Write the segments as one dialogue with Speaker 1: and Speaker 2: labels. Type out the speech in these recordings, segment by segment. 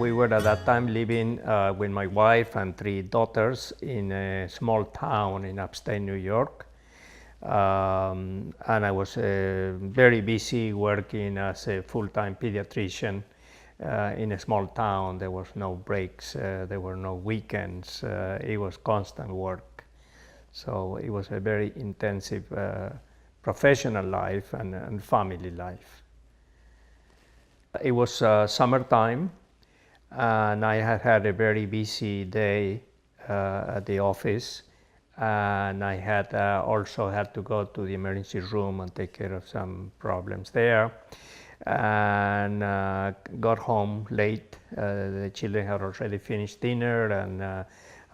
Speaker 1: We were at that time living with my wife and three daughters in a small town in upstate New York. And I was very busy working as a full-time pediatrician in a small town. There was no breaks, there were no weekends, it was constant work. So it was a very intensive professional life and family life. It was summertime, and I had had a very busy day at the office, and I had also had to go to the emergency room and take care of some problems there, and got home late. The children had already finished dinner, and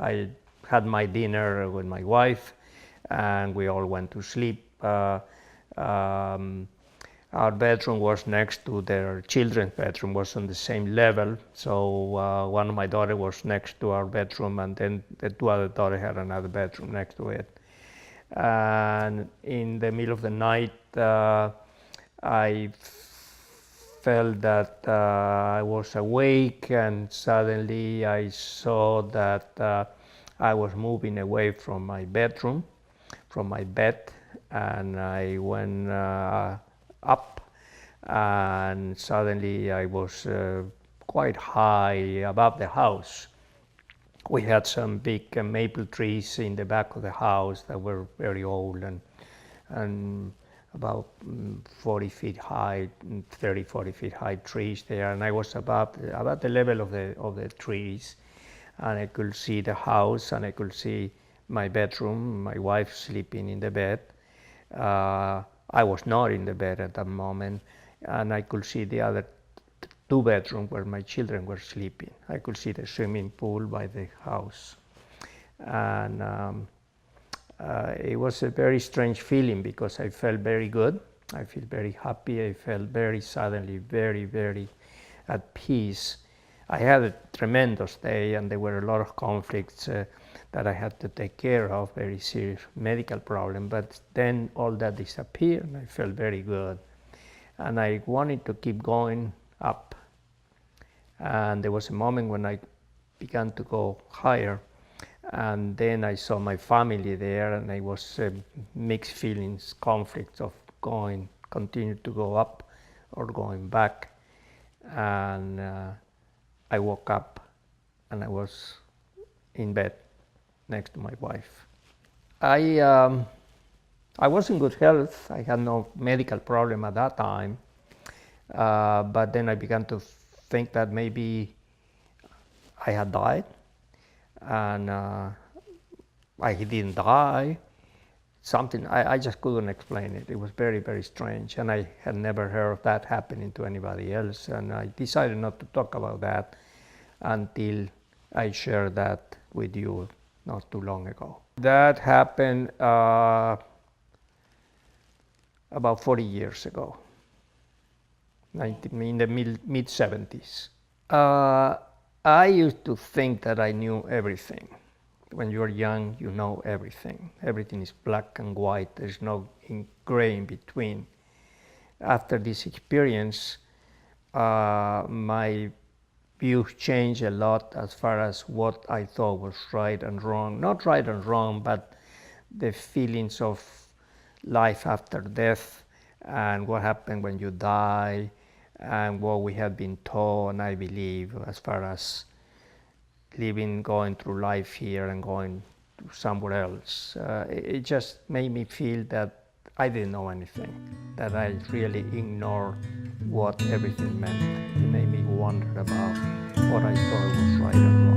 Speaker 1: I had my dinner with my wife, and we all went to sleep. Our bedroom was next to their children's bedroom, was on the same level. So one of my daughters was next to our bedroom, and then the two other daughters had another bedroom next to it. And in the middle of the night, I felt that I was awake, and suddenly I saw that I was moving away from my bedroom, from my bed, and I went up, and suddenly I was quite high above the house. We had some big maple trees in the back of the house that were very old and about 40 feet high, 30, 40 feet high trees there, and I was about the level of the trees, and I could see the house, and I could see my bedroom, my wife sleeping in the bed. I was not in the bed at that moment, and I could see the other two bedrooms where my children were sleeping. I could see the swimming pool by the house. And it was a very strange feeling because I felt very good. I feel very happy. I felt very suddenly very, very at peace. I had a tremendous day, and there were a lot of conflicts that I had to take care of, very serious medical problem, but then all that disappeared, and I felt very good. And I wanted to keep going up. And there was a moment when I began to go higher, and then I saw my family there, and I was mixed feelings, conflicts of continue to go up or going back. And I woke up, and I was in bed next to my wife. I was in good health. I had no medical problem at that time, but then I began to think that maybe I had died, and I didn't die. Something, I just couldn't explain it. It was very, very strange, and I had never heard of that happening to anybody else, and I decided not to talk about that until I shared that with you not too long ago. That happened about 40 years ago, in the mid-70s. I used to think that I knew everything. When you're young, you know everything. Everything is black and white. There's no gray in between. After this experience, my views changed a lot as far as what I thought was right and wrong. Not right and wrong, but the feelings of life after death and what happened when you die and what we have been taught, and I believe, as far as living, going through life here and going to somewhere else. It just made me feel that I didn't know anything, that I really ignored what everything meant. It made me wonder about what I thought was right and wrong.